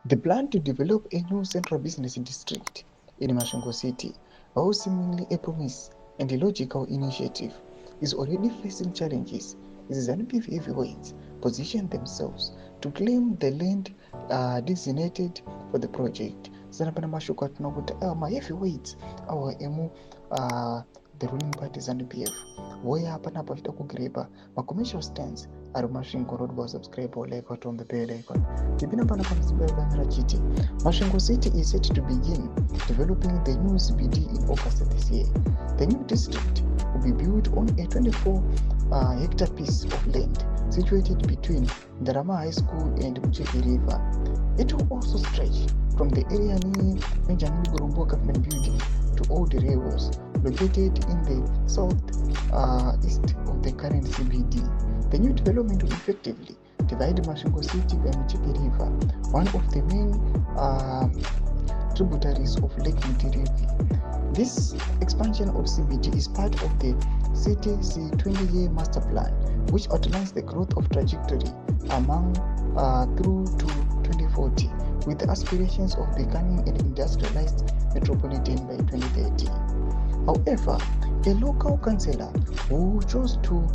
The plan to develop a new central business district in Masvingo City, while seemingly a promise and a logical initiative, is already facing challenges as ZANU-PF heavyweights position themselves to claim the land designated for the project. Sanapana mashoko atinokuti ma-heavyweights awa emu the ruling party ZANU-PF voya panapa vachida kugreba ma-commercial stands ari Masvingo Road. Subscribe or like on the bell icon. Masvingo City is set to begin developing the new CBD in August this year. The new district will be built on a 24-hectare piece of land situated between Ndarama High School and Mucheke River. It will also stretch from the area near Benjamin Gorombo Government Building to Old Railways, located in the southeast of the current CBD. The new development will effectively divide Masvingo City by Mucheke River, one of the main tributaries of Lake Mutirivi. This expansion of CBD is part of the city's 20-year master plan, which outlines the growth of trajectory through to 2040, with the aspirations of becoming an industrialized metropolitan by 2030. However, a local councillor who chose to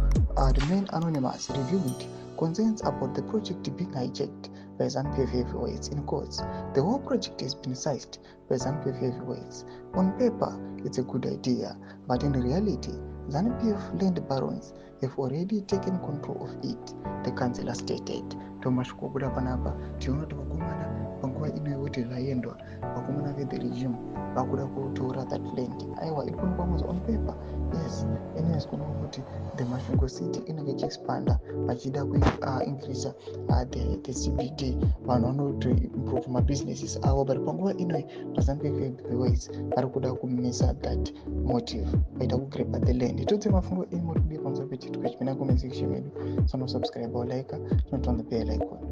remain anonymous revealed concerns about the project being hijacked by ZANU-PF heavyweights. In quotes, the whole project has been seized by ZANU-PF heavyweights. On paper, it's a good idea, but in reality, ZANU-PF land barons have already taken control of it, the councillor stated. Thomas Kogula Panapa, Tiona Tokumana, Panqua Inuoti Layendo, Pakumana the regime, Bakuda to that land. Iowa, it was on paper. Yes, anyways, the Masvingo City in a expander, Majida will increase the CBD, one to improve my businesses. Our Pangua Inui doesn't make the ways, Barukuda could miss that motive. By the grip at the land. It told him a more to be conservative, which when I go in section, so no subscribe or like, not on the bell icon.